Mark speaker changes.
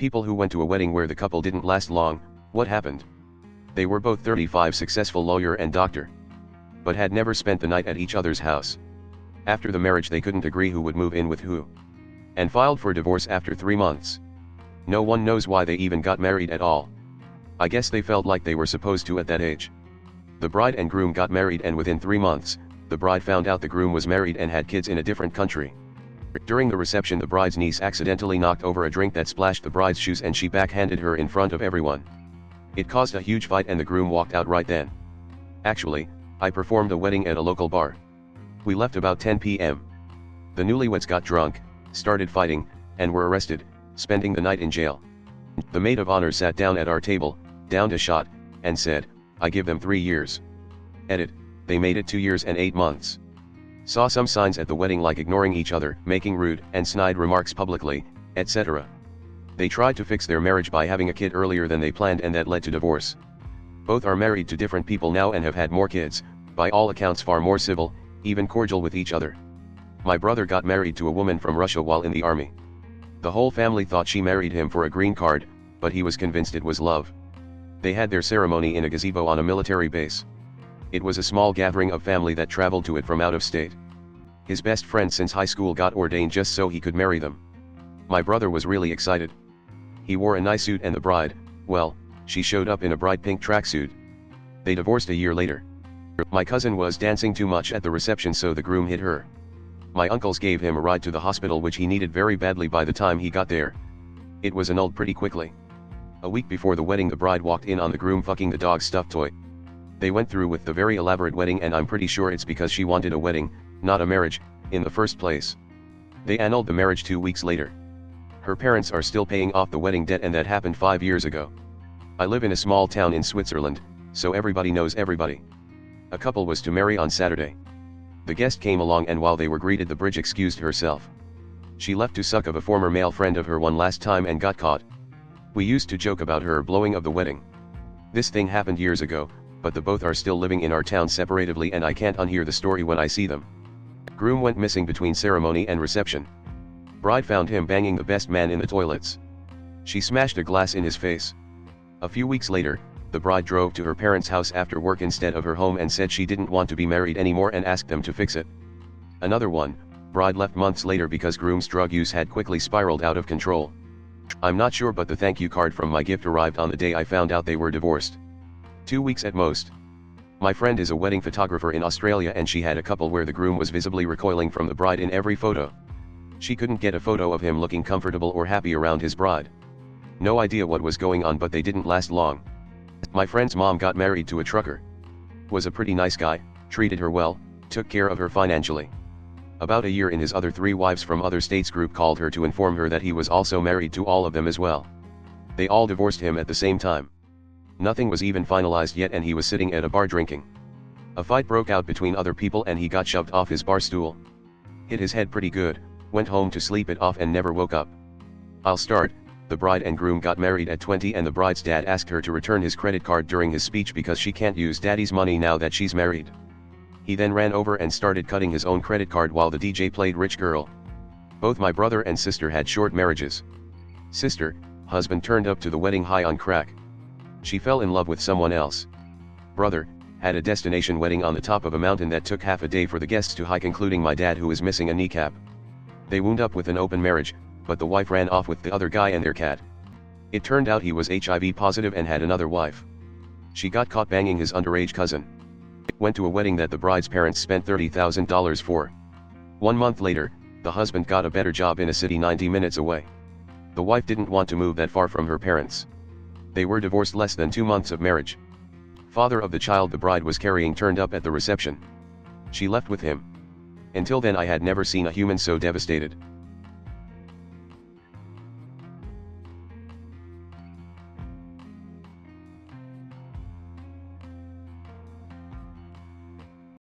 Speaker 1: People who went to a wedding where the couple didn't last long, what happened? They were both 35, successful lawyer and doctor, but had never spent the night at each other's house. After the marriage they couldn't agree who would move in with who, and filed for divorce after 3 months. No one knows why they even got married at all. I guess they felt like they were supposed to at that age. The bride and groom got married, and within 3 months, the bride found out the groom was married and had kids in a different country. During the reception, the bride's niece accidentally knocked over a drink that splashed the bride's shoes, and she backhanded her in front of everyone. It caused a huge fight and the groom walked out right then. Actually, I performed a wedding at a local bar. We left about 10 p.m. The newlyweds got drunk, started fighting, and were arrested, spending the night in jail. The maid of honor sat down at our table, downed a shot, and said, "I give them 3 years." Edit, they made it 2 years and 8 months. Saw some signs at the wedding like ignoring each other, making rude and snide remarks publicly, etc. They tried to fix their marriage by having a kid earlier than they planned, and that led to divorce. Both are married to different people now and have had more kids, by all accounts far more civil, even cordial with each other. My brother got married to a woman from Russia while in the army. The whole family thought she married him for a green card, but he was convinced it was love. They had their ceremony in a gazebo on a military base. It was a small gathering of family that traveled to it from out of state. His best friend since high school got ordained just so he could marry them. My brother was really excited. He wore a nice suit, and the bride, well, she showed up in a bright pink tracksuit. They divorced a year later. My cousin was dancing too much at the reception, so the groom hit her. My uncles gave him a ride to the hospital, which he needed very badly by the time he got there. It was annulled pretty quickly. A week before the wedding, the bride walked in on the groom fucking the dog's stuffed toy. They went through with the very elaborate wedding, and I'm pretty sure it's because she wanted a wedding, not a marriage, in the first place. They annulled the marriage 2 weeks later. Her parents are still paying off the wedding debt, and that happened 5 years ago. I live in a small town in Switzerland, so everybody knows everybody. A couple was to marry on Saturday. The guest came along, and while they were greeted, the bridge excused herself. She left to suck of a former male friend of her one last time and got caught. We used to joke about her blowing of the wedding. This thing happened years ago, but the both are still living in our town separatively, and I can't unhear the story when I see them. Groom went missing between ceremony and reception. Bride found him banging the best man in the toilets. She smashed a glass in his face. A few weeks later, the bride drove to her parents' house after work instead of her home and said she didn't want to be married anymore and asked them to fix it. Another one, bride left months later because groom's drug use had quickly spiraled out of control. I'm not sure, but the thank you card from my gift arrived on the day I found out they were divorced. 2 weeks at most. My friend is a wedding photographer in Australia, and she had a couple where the groom was visibly recoiling from the bride in every photo. She couldn't get a photo of him looking comfortable or happy around his bride. No idea what was going on, but they didn't last long. My friend's mom got married to a trucker. Was a pretty nice guy, treated her well, took care of her financially. About a year in, his other 3 wives from other states group called her to inform her that he was also married to all of them as well. They all divorced him at the same time. Nothing was even finalized yet, and he was sitting at a bar drinking. A fight broke out between other people, and he got shoved off his bar stool. Hit his head pretty good, went home to sleep it off and never woke up. I'll start. The bride and groom got married at 20, and the bride's dad asked her to return his credit card during his speech because she can't use daddy's money now that she's married. He then ran over and started cutting his own credit card while the DJ played Rich Girl. Both my brother and sister had short marriages. Sister, husband turned up to the wedding high on crack. She fell in love with someone else. Brother, had a destination wedding on the top of a mountain that took half a day for the guests to hike, including my dad, who is missing a kneecap. They wound up with an open marriage, but the wife ran off with the other guy and their cat. It turned out he was HIV positive and had another wife. She got caught banging his underage cousin. Went to a wedding that the bride's parents spent $30,000 for. 1 month later, the husband got a better job in a city 90 minutes away. The wife didn't want to move that far from her parents. They were divorced less than 2 months of marriage. Father of the child the bride was carrying turned up at the reception. She left with him. Until then I had never seen a human so devastated.